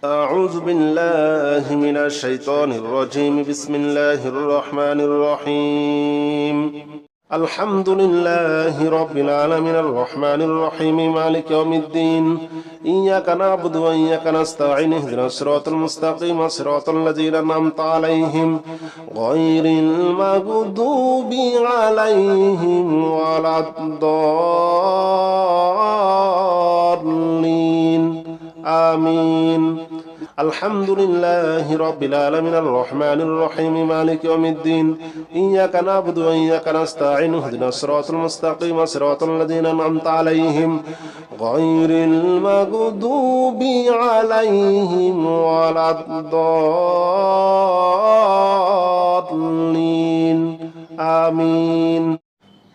أعوذ بالله من الشيطان الرجيم. بسم الله الرحمن الرحيم. الحمد لله رب العالمين الرحمن الرحيم مالك يوم الدين. إياك نعبد وإياك نستعين اهدنا الصراط المستقيم صراط الذين أنعمت عليهم غير المغضوب عليهم ولا الضالين. آمين. الحمد لله رب العالمين الرحمن الرحيم مالك يوم الدين. إياك نعبد وإياك نستعين اهدنا الصراط المستقيم صراط الذين أنعمت عليهم غير المغضوب عليهم ولا الضالين. آمين.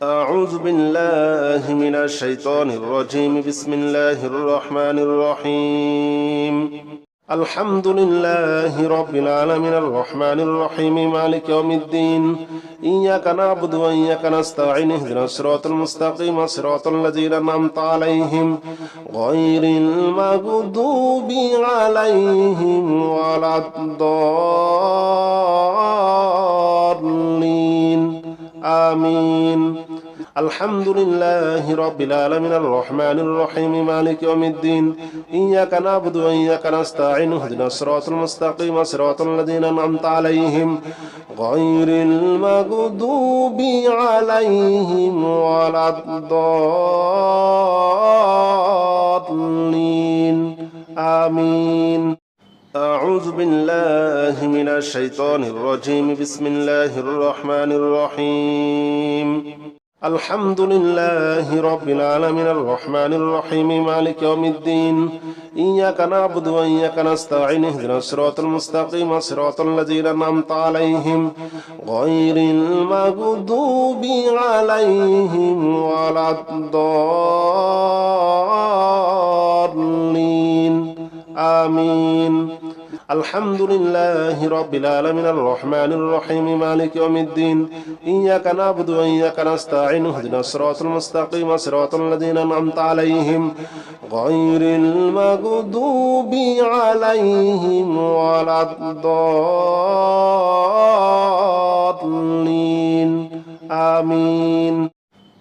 أعوذ بالله من الشيطان الرجيم. بسم الله الرحمن الرحيم. الحمد لله رب العالمين الرحمن الرحيم مالك يوم الدين. إياك نعبد وإياك نستعين اهدنا الصراط المستقيم صراط الذين أنعمت عليهم غير المغضوب عليهم ولا الضالين. آمين. الحمد لله رب العالمين الرحمن الرحيم مالك يوم الدين. إياك نعبد وإياك نستعين اهدنا الصراط المستقيم صراط الذين أنعمت عليهم غير المغضوب عليهم ولا الضالين. آمين. أعوذ بالله من الشيطان الرجيم. بسم الله الرحمن الرحيم. الحمد لله رب العالمين الرحمن الرحيم مالك يوم الدين. إياك نعبد وإياك نستعين اهدنا الصراط المستقيم صراط الذين أنعمت عليهم غير المغضوب عليهم ولا الضالين. آمين. الحمد لله رب العالمين الرحمن الرحيم مالك يوم الدين. إياك نعبد وإياك نستعين اهدنا الصراط المستقيم صراط الذين أنعمت عليهم غير المغضوب عليهم ولا الضالين. آمين.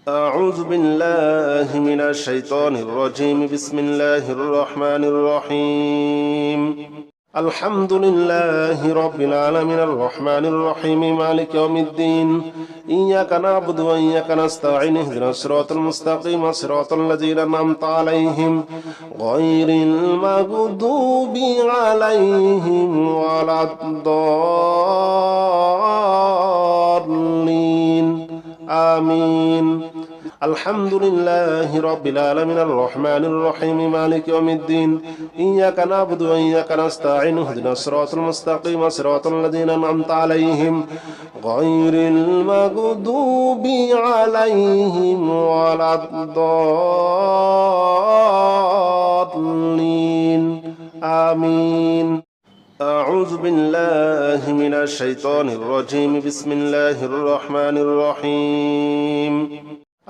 أعوذ بالله من الشيطان الرجيم. بسم الله الرحمن الرحيم. الحمد لله رب العالمين الرحمن الرحيم مالك يوم الدين. إياك نعبد وإياك نستعين اهدنا الصراط المستقيم صراط الذين أنعمت عليهم غير المغضوب عليهم ولا الضالين. آمين. الحمد لله رب العالمين الرحمن الرحيم مالك يوم الدين. إياك نعبد وإياك نستعين اهدنا الصراط المستقيم صراط الذين أنعمت عليهم غير المغضوب عليهم ولا الضالين. آمين. أعوذ بالله من الشيطان الرجيم. بسم الله الرحمن الرحيم.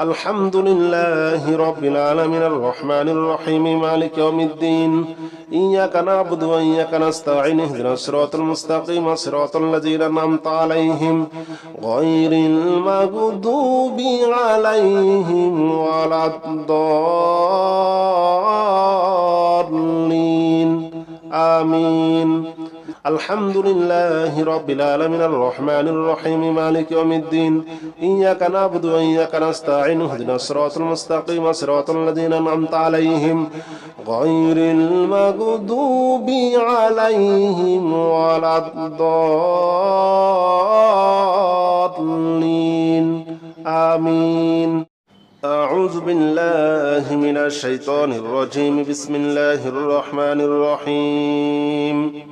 الحمد لله رب العالمين الرحمن الرحيم مالك يوم الدين. إياك نعبد وإياك نستعين اهدنا الصراط المستقيم صراط الذين أنعمت عليهم غير المغضوب عليهم ولا الضالين. آمين. الحمد لله رب العالمين الرحمن الرحيم مالك يوم الدين. إياك نعبد وإياك نستعين اهدنا الصراط المستقيم صراط الذين أنعمت عليهم غير المغضوب عليهم ولا الضالين. آمين. أعوذ بالله من الشيطان الرجيم. بسم الله الرحمن الرحيم.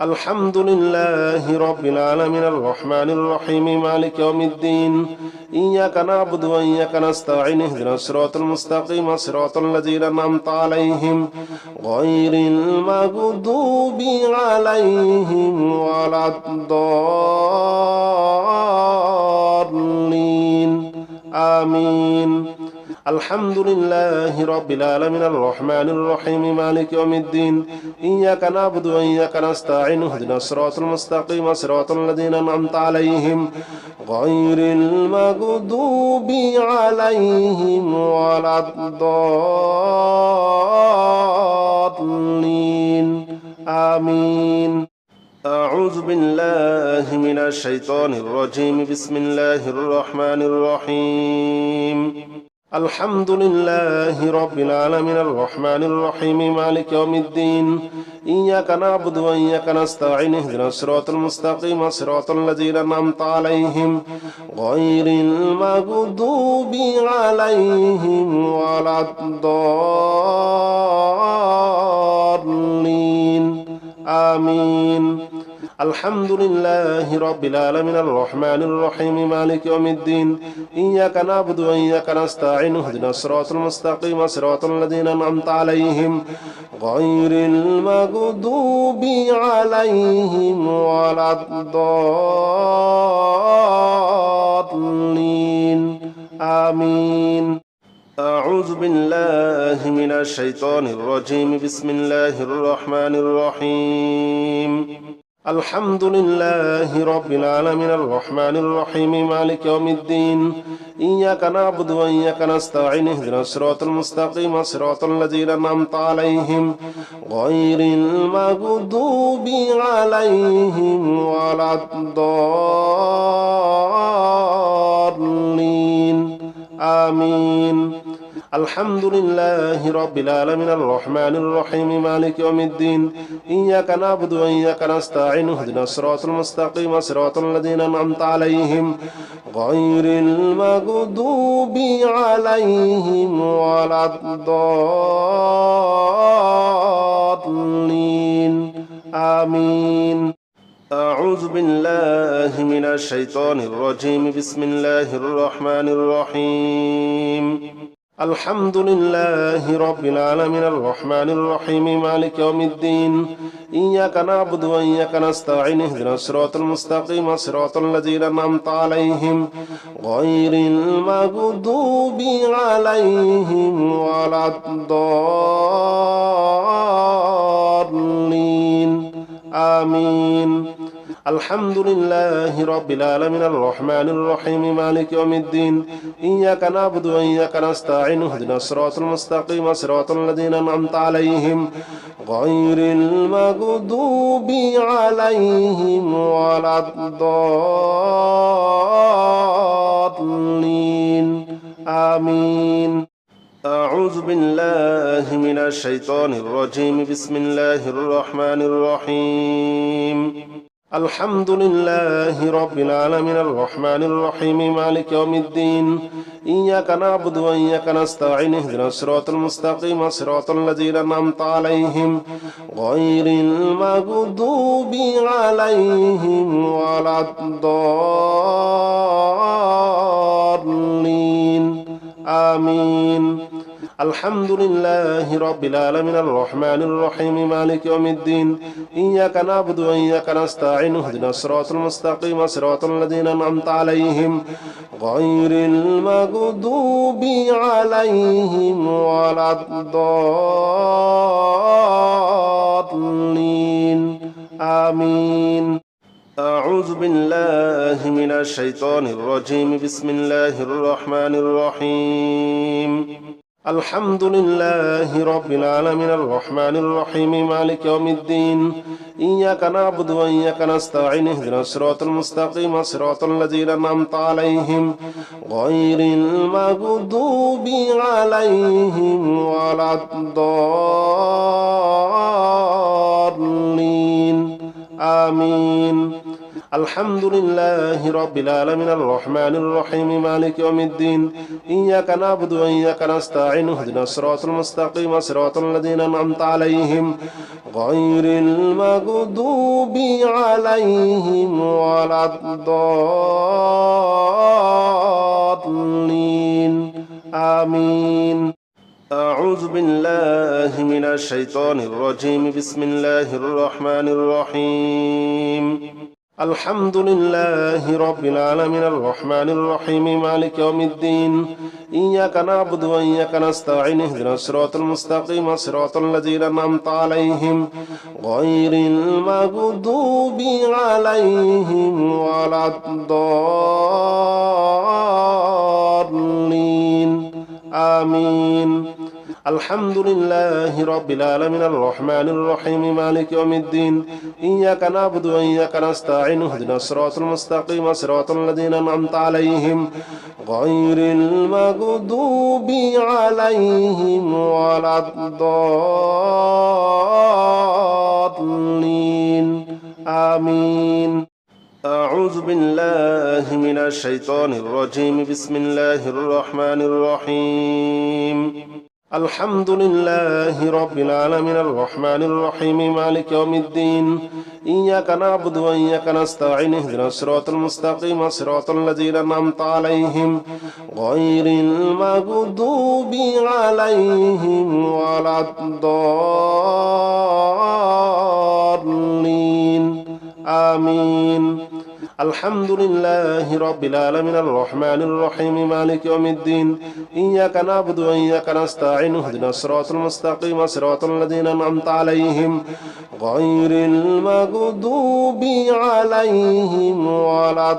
الحمد لله رب العالمين الرحمن الرحيم مالك يوم الدين. إياك نعبد وإياك نستعين اهدنا الصراط المستقيم صراط الذين أنعمت عليهم غير المغضوب عليهم ولا الضالين. آمين. الحمد لله رب العالمين الرحمن الرحيم مالك يوم الدين إياك نعبد وإياك نستعين اهدنا الصراط المستقيم صراط الذين أنعمت عليهم غير المغضوب عليهم ولا الضالين آمين. أعوذ بالله من الشيطان الرجيم بسم الله الرحمن الرحيم الحمد لله رب العالمين الرحمن الرحيم مالك يوم الدين إياك نعبد وإياك نستعين اهدنا الصراط المستقيم صراط الذين أنعمت عليهم غير المغضوب عليهم ولا الضالين آمين. الحمد لله رب العالمين الرحمن الرحيم مالك يوم الدين إياك نعبد وإياك نستعين اهدنا الصراط المستقيم صراط الذين أنعمت عليهم غير المغضوب عليهم ولا الضالين آمين. أعوذ بالله من الشيطان الرجيم بسم الله الرحمن الرحيم الحمد لله رب العالمين الرحمن الرحيم مالك يوم الدين إياك نعبد وإياك نستعين اهدنا الصراط المستقيم صراط الذين أنعمت عليهم غير المغضوب عليهم ولا الضالين آمين. الحمد لله رب العالمين الرحمن الرحيم مالك يوم الدين إياك نعبد وإياك نستعين اهدنا الصراط المستقيم صراط الذين أنعمت عليهم غير المغضوب عليهم ولا الضالين آمين. أعوذ بالله من الشيطان الرجيم بسم الله الرحمن الرحيم الحمد لله رب العالمين الرحمن الرحيم مالك يوم الدين إياك نعبد وإياك نستعين اهدنا الصراط المستقيم صراط الذين أنعمت عليهم غير المغضوب عليهم ولا الضالين آمين. الحمد لله رب العالمين الرحمن الرحيم مالك يوم الدين إياك نعبد وإياك نستعين اهدنا الصراط المستقيم صراط الذين أنعمت عليهم غير المغضوب عليهم ولا الضالين آمين. أعوذ بالله من الشيطان الرجيم بسم الله الرحمن الرحيم الحمد لله رب العالمين الرحمن الرحيم مالك يوم الدين إياك نعبد وإياك نستعين اهدنا الصراط المستقيم صراط الذين أنعمت عليهم غير المغضوب عليهم ولا الضالين آمين. الحمد لله رب العالمين الرحمن الرحيم مالك يوم الدين إياك نعبد وإياك نستعين اهدنا الصراط المستقيم صراط الذين أنعمت عليهم غير المغضوب عليهم ولا الضالين آمين. أعوذ بالله من الشيطان الرجيم بسم الله الرحمن الرحيم الحمد لله رب العالمين الرحمن الرحيم مالك يوم الدين إياك نعبد وإياك نستعين اهدنا الصراط المستقيم صراط الذين أنعمت عليهم غير المغضوب عليهم ولا الضالين آمين. الحمد لله رب العالمين الرحمن الرحيم مالك يوم الدين إياك نعبد وإياك نستعين اهدنا الصراط المستقيم صراط الذين أنعمت عليهم غير المغضوب عليهم ولا الضالين آمين. أعوذ بالله من الشيطان الرجيم بسم الله الرحمن الرحيم الحمد لله رب العالمين الرحمن الرحيم مالك يوم الدين إياك نعبد وإياك نستعين اهدنا الصراط المستقيم صراط الذين أنعمت عليهم غير المغضوب عليهم ولا الضالين آمين. الحمد لله رب العالمين الرحمن الرحيم مالك يوم الدين إياك نعبد وإياك نستعين اهدنا الصراط المستقيم صراط الذين أنعمت عليهم غير المغضوب عليهم ولا الضالين آمين. أعوذ بالله من الشيطان الرجيم بسم الله الرحمن الرحيم الحمد لله رب العالمين الرحمن الرحيم مالك يوم الدين إياك نعبد وإياك نستعين اهدنا الصراط المستقيم صراط الذين أنعمت عليهم غير المغضوب عليهم ولا الضالين آمين. الحمد لله رب العالمين الرحمن الرحيم مالك يوم الدين إياك نعبد وإياك نستعين اهدنا الصراط المستقيم صراط الذين أنعمت عليهم غير المغضوب عليهم ولا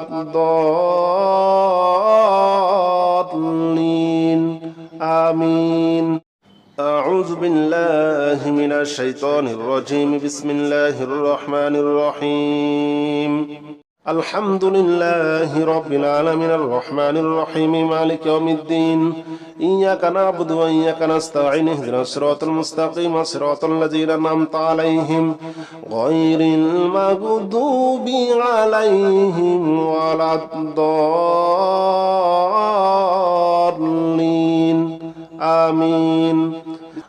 الضالين آمين. أعوذ بالله من الشيطان الرجيم بسم الله الرحمن الرحيم الحمد لله رب العالمين الرحمن الرحيم مالك يوم الدين إياك نعبد وإياك نستعين اهدنا الصراط المستقيم صراط الذين أنعمت عليهم غير المغضوب عليهم ولا الضالين آمين.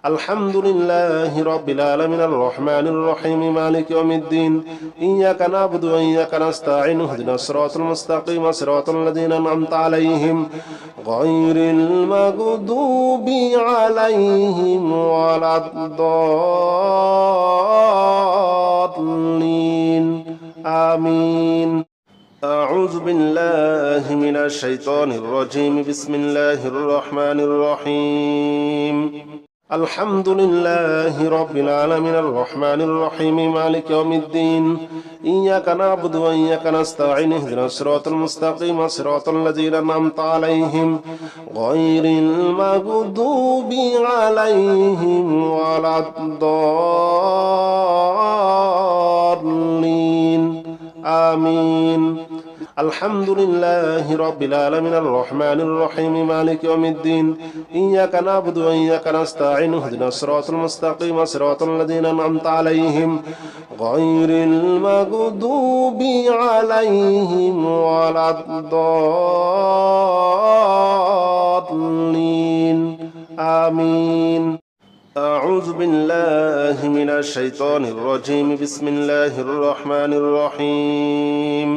الحمد لله رب العالمين الرحمن الرحيم مالك يوم الدين إياك نعبد وإياك نستعين اهدنا الصراط المستقيم صراط الذين أنعمت عليهم غير المغضوب عليهم ولا الضالين آمين. أعوذ بالله من الشيطان الرجيم بسم الله الرحمن الرحيم الحمد لله رب العالمين الرحمن الرحيم مالك يوم الدين إياك نعبد وإياك نستعين اهدنا الصراط المستقيم صراط الذين أنعمت عليهم غير المغضوب عليهم ولا الضالين آمين. الحمد لله رب العالمين الرحمن الرحيم مالك يوم الدين إياك نعبد وإياك نستعين اهدنا الصراط المستقيم صراط الذين أنعمت عليهم غير المغضوب عليهم ولا الضالين آمين. أعوذ بالله من الشيطان الرجيم بسم الله الرحمن الرحيم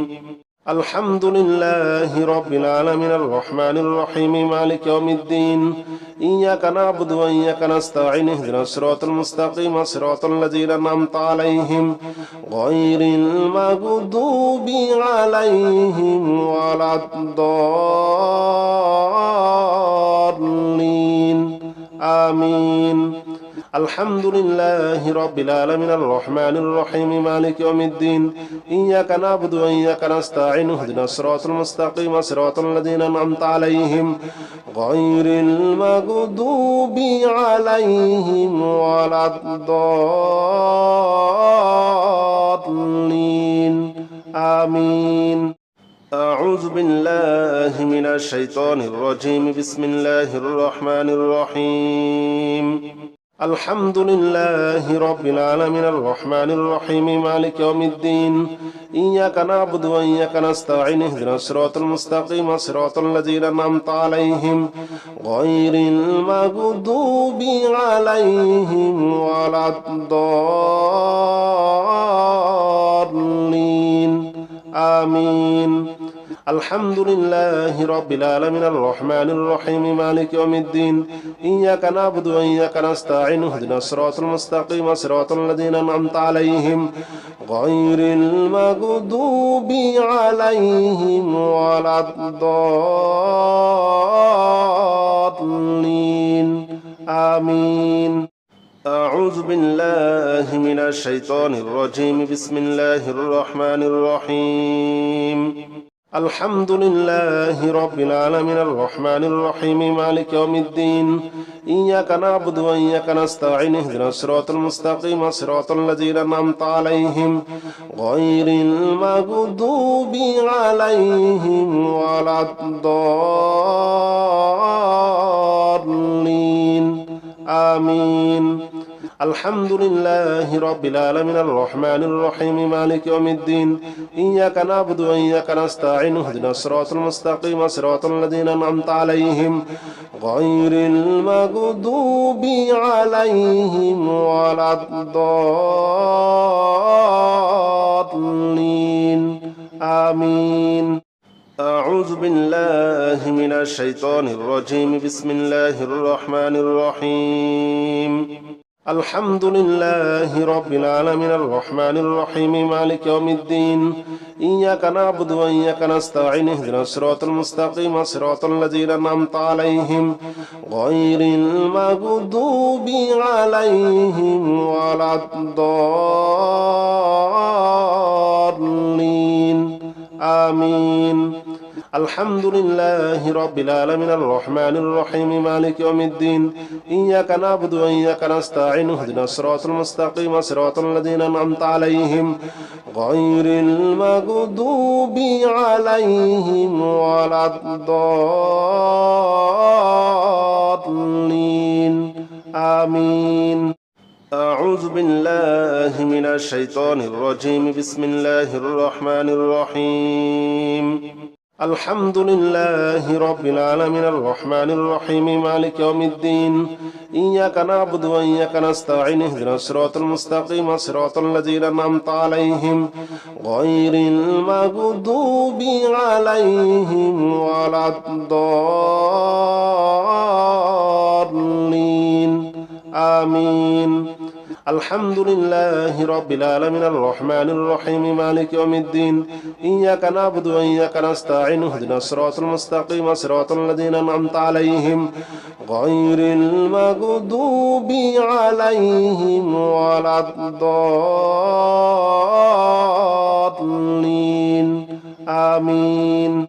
الحمد لله رب العالمين الرحمن الرحيم مالك يوم الدين إياك نعبد وإياك نستعين اهدنا الصراط المستقيم صراط الذين أنعمت عليهم غير المغضوب عليهم ولا الضالين آمين. الحمد لله رب العالمين الرحمن الرحيم مالك يوم الدين إياك نعبد وإياك نستعين اهدنا الصراط المستقيم صراط الذين أنعمت عليهم غير المغضوب عليهم ولا الضالين آمين. أعوذ بالله من الشيطان الرجيم بسم الله الرحمن الرحيم الحمد لله رب العالمين الرحمن الرحيم مالك يوم الدين إياك نعبد وإياك نستعين اهدنا الصراط المستقيم صراط الذين أنعمت عليهم غير المغضوب عليهم ولا الضالين آمين. الحمد لله رب العالمين الرحمن الرحيم مالك يوم الدين إياك نعبد وإياك نستعين اهدنا الصراط المستقيم صراط الذين أنعمت عليهم غير المغضوب عليهم ولا الضالين آمين. أعوذ بالله من الشيطان الرجيم بسم الله الرحمن الرحيم الحمد لله رب العالمين الرحمن الرحيم مالك يوم الدين إياك نعبد وإياك نستعين اهدنا الصراط المستقيم صراط الذين أنعمت عليهم غير المغضوب عليهم ولا الضالين آمين. الحمد لله رب العالمين الرحمن الرحيم مالك يوم الدين إياك نعبد وإياك نستعين اهدنا الصراط المستقيم صراط الذين أنعمت عليهم غير المغضوب عليهم ولا الضالين آمين. أعوذ بالله من الشيطان الرجيم بسم الله الرحمن الرحيم الحمد لله رب العالمين الرحمن الرحيم مالك يوم الدين إياك نعبد وإياك نستعين اهدنا الصراط المستقيم صراط الذين أنعمت عليهم غير المغضوب عليهم ولا الضالين آمين. الحمد لله رب العالمين الرحمن الرحيم مالك يوم الدين إياك نعبد وإياك نستعين اهدنا الصراط المستقيم صراط الذين أنعمت عليهم غير المغضوب عليهم ولا الضالين آمين. أعوذ بالله من الشيطان الرجيم بسم الله الرحمن الرحيم الحمد لله رب العالمين الرحمن الرحيم مالك يوم الدين إياك نعبد وإياك نستعين اهدنا الصراط المستقيم صراط الذين أنعمت عليهم غير المغضوب عليهم ولا الضالين آمين. الحمد لله رب العالمين الرحمن الرحيم مالك يوم الدين إياك نعبد وإياك نستعين اهدنا الصراط المستقيم صراط الذين أنعمت عليهم غير المغضوب عليهم ولا الضالين آمين.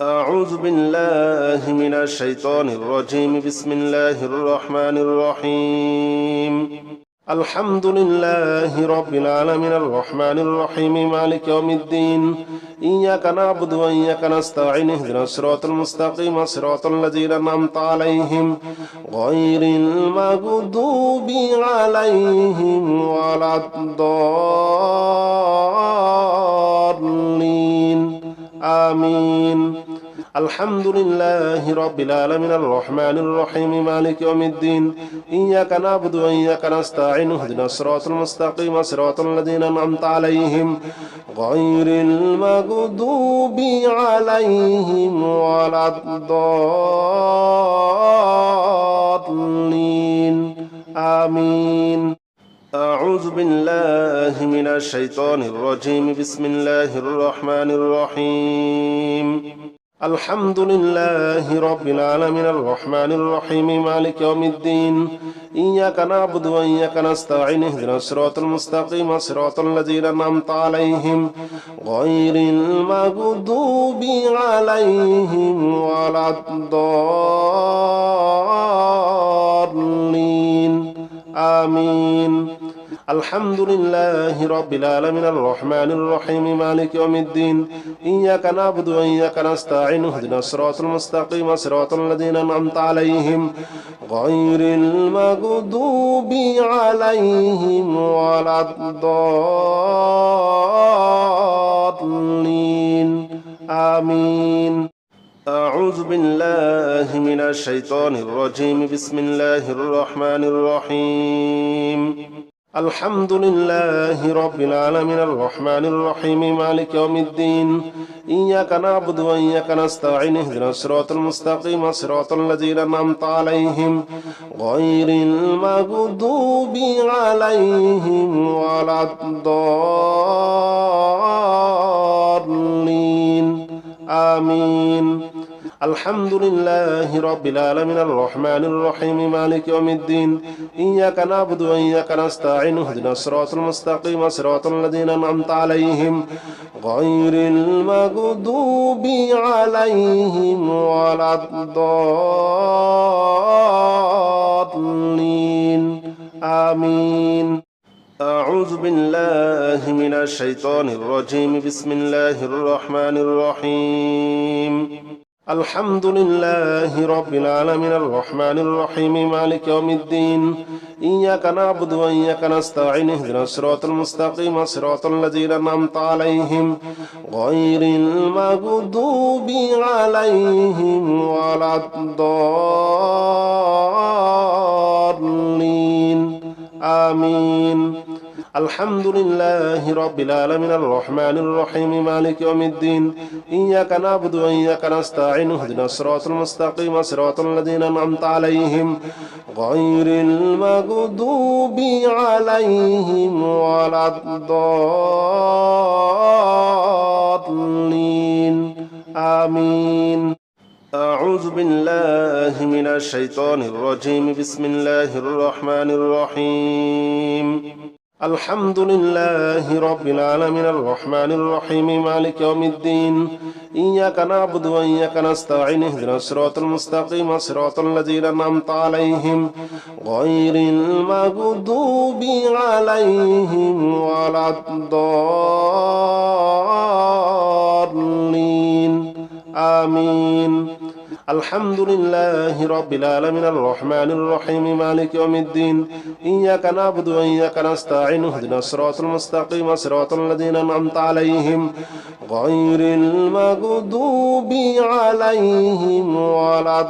أعوذ بالله من الشيطان الرجيم بسم الله الرحمن الرحيم الحمد لله رب العالمين الرحمن الرحيم مالك يوم الدين إياك نعبد وإياك نستعين اهدنا الصراط المستقيم صراط الذين أنعمت عليهم غير المغضوب عليهم ولا الضالين آمين. الحمد لله رب العالمين الرحمن الرحيم مالك يوم الدين إياك نعبد وإياك نستعين اهدنا الصراط المستقيم صراط الذين أنعمت عليهم غير المغضوب عليهم ولا الضالين آمين. أعوذ بالله من الشيطان الرجيم بسم الله الرحمن الرحيم الحمد لله رب العالمين الرحمن الرحيم مالك يوم الدين إياك نعبد وإياك نستعين اهدنا الصراط المستقيم صراط الذين أنعمت عليهم غير المغضوب عليهم ولا الضالين آمين. الحمد لله رب العالمين الرحمن الرحيم مالك يوم الدين إياك نعبد وإياك نستعين اهدنا الصراط المستقيم صراط الذين أنعمت عليهم غير المغضوب عليهم ولا الضالين آمين. أعوذ بالله من الشيطان الرجيم بسم الله الرحمن الرحيم الحمد لله رب العالمين الرحمن الرحيم مالك يوم الدين إياك نعبد وإياك نستعين اهدنا الصراط المستقيم صراط الذين أنعمت عليهم غير المغضوب عليهم ولا الضالين آمين. الحمد لله رب العالمين الرحمن الرحيم مالك يوم الدين إياك نعبد وإياك نستعين اهدنا الصراط المستقيم صراط الذين أنعمت عليهم غير المغضوب عليهم ولا الضالين آمين. أعوذ بالله من الشيطان الرجيم بسم الله الرحمن الرحيم الحمد لله رب العالمين الرحمن الرحيم مالك يوم الدين إياك نعبد وإياك نستعين اهدنا الصراط المستقيم صراط الذين أنعمت عليهم غير المغضوب عليهم ولا الضالين آمين. الحمد لله رب العالمين الرحمن الرحيم مالك يوم الدين إياك نعبد وإياك نستعين اهدنا الصراط المستقيم صراط الذين أنعمت عليهم غير المغضوب عليهم ولا الضالين آمين. أعوذ بالله من الشيطان الرجيم بسم الله الرحمن الرحيم الحمد لله رب العالمين الرحمن الرحيم مالك يوم الدين إياك نعبد وإياك نستعين اهدنا الصراط المستقيم صراط الذين أنعمت عليهم غير المغضوب عليهم ولا الضالين آمين. الحمد لله رب العالمين الرحمن الرحيم مالك يوم الدين إياك نعبد وإياك نستعين اهدنا الصراط المستقيم صراط الذين أنعمت عليهم غير المغضوب عليهم ولا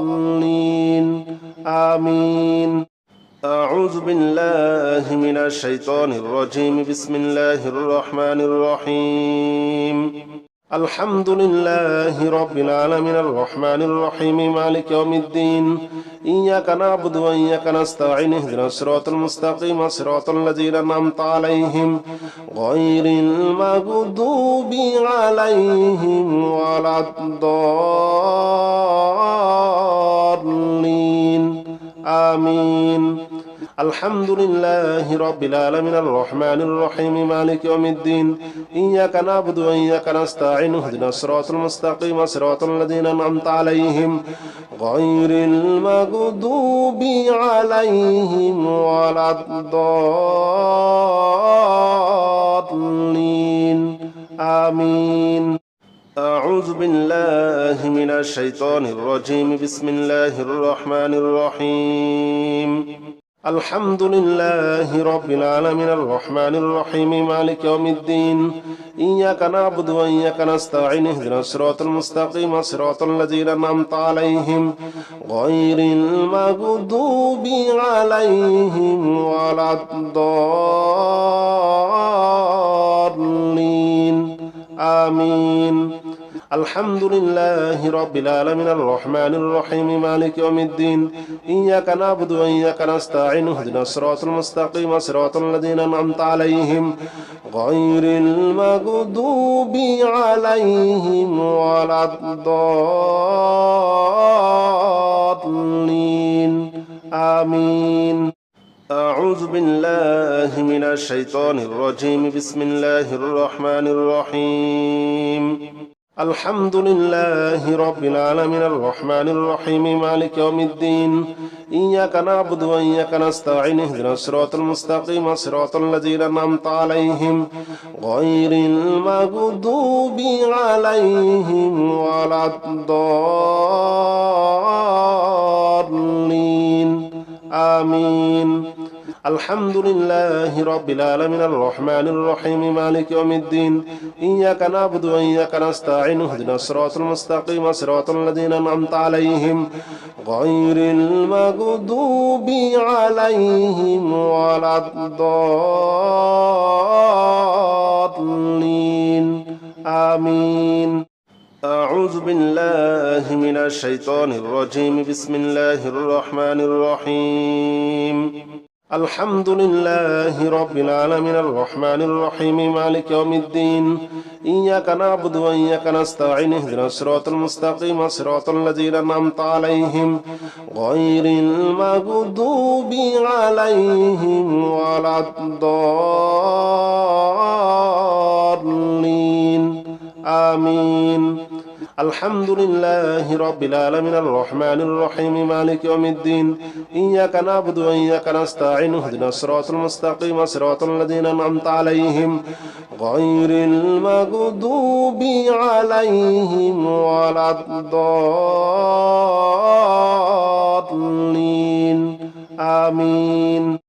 الضالين آمين. أعوذ بالله من الشيطان الرجيم بسم الله الرحمن الرحيم الحمد لله رب العالمين الرحمن الرحيم مالك يوم الدين إياك نعبد وإياك نستعين اهدنا الصراط المستقيم صراط الذين أنعمت عليهم غير المغضوب عليهم ولا الضالين آمين. الحمد لله رب العالمين الرحمن الرحيم مالك يوم الدين إياك نعبد وإياك نستعين اهدنا الصراط المستقيم صراط الذين أنعمت عليهم غير المغضوب عليهم ولا الضالين آمين. أعوذ بالله من الشيطان الرجيم بسم الله الرحمن الرحيم الحمد لله رب العالمين الرحمن الرحيم مالك يوم الدين إياك نعبد وإياك نستعين اهدنا الصراط المستقيم صراط الذين أنعمت عليهم غير المغضوب عليهم ولا الضالين آمين. الحمد لله رب العالمين الرحمن الرحيم مالك يوم الدين إياك نعبد وإياك نستعين اهدنا الصراط المستقيم صراط الذين أنعمت عليهم غير المغضوب عليهم ولا الضالين آمين. أعوذ بالله من الشيطان الرجيم بسم الله الرحمن الرحيم الحمد لله رب العالمين الرحمن الرحيم مالك يوم الدين إياك نعبد وإياك نستعين اهدنا الصراط المستقيم صراط الذين أنعمت عليهم غير المغضوب عليهم ولا الضالين آمين. الحمد لله رب العالمين الرحمن الرحيم مالك يوم الدين إياك نعبد وإياك نستعين اهدنا الصراط المستقيم صراط الذين أنعمت عليهم غير المغضوب عليهم ولا الضالين آمين. أعوذ بالله من الشيطان الرجيم بسم الله الرحمن الرحيم الحمد لله رب العالمين الرحمن الرحيم مالك يوم الدين إياك نعبد وإياك نستعين اهدنا الصراط المستقيم صراط الذين أنعمت عليهم غير المغضوب عليهم ولا الضالين آمين. الحمد لله رب العالمين الرحمن الرحيم مالك يوم الدين إياك نعبد وإياك نستعين اهدنا الصراط المستقيم صراط الذين أنعمت عليهم غير المغضوب عليهم ولا الضالين آمين.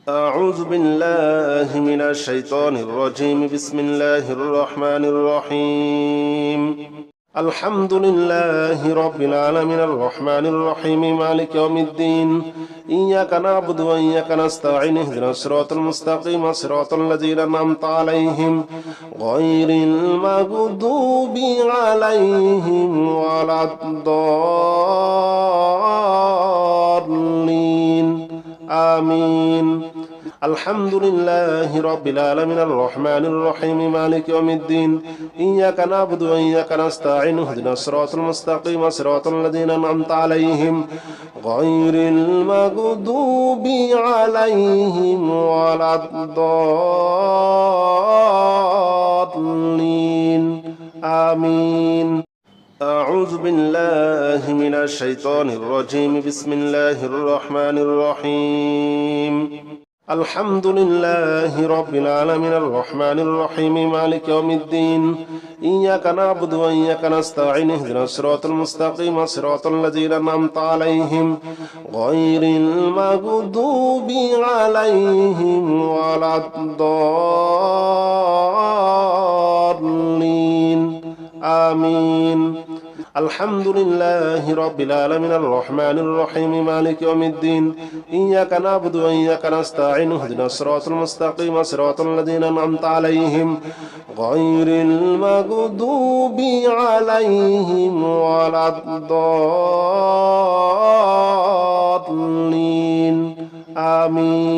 أعوذ بالله من الشيطان الرجيم بسم الله الرحمن الرحيم الحمد لله رب العالمين الرحمن الرحيم مالك يوم الدين إياك نعبد وإياك نستعين اهدنا الصراط المستقيم صراط الذين أنعمت عليهم غير المغضوب عليهم ولا الضالين آمين. الحمد لله رب العالمين الرحمن الرحيم مالك يوم الدين إياك نعبد وإياك نستعين اهدنا الصراط المستقيم صراط الذين أنعمت عليهم غير المغضوب عليهم ولا الضالين آمين. أعوذ بالله من الشيطان الرجيم بسم الله الرحمن الرحيم الحمد لله رب العالمين الرحمن الرحيم مالك يوم الدين إياك نعبد وإياك نستعين اهدنا الصراط المستقيم صراط الذين أنعمت عليهم غير المغضوب عليهم ولا الضالين آمين. الحمد لله رب العالمين الرحمن الرحيم مالك يوم الدين إياك نعبد وإياك نستعين اهدنا الصراط المستقيم صراط الذين أنعمت عليهم غير المغضوب عليهم ولا الضالين آمين.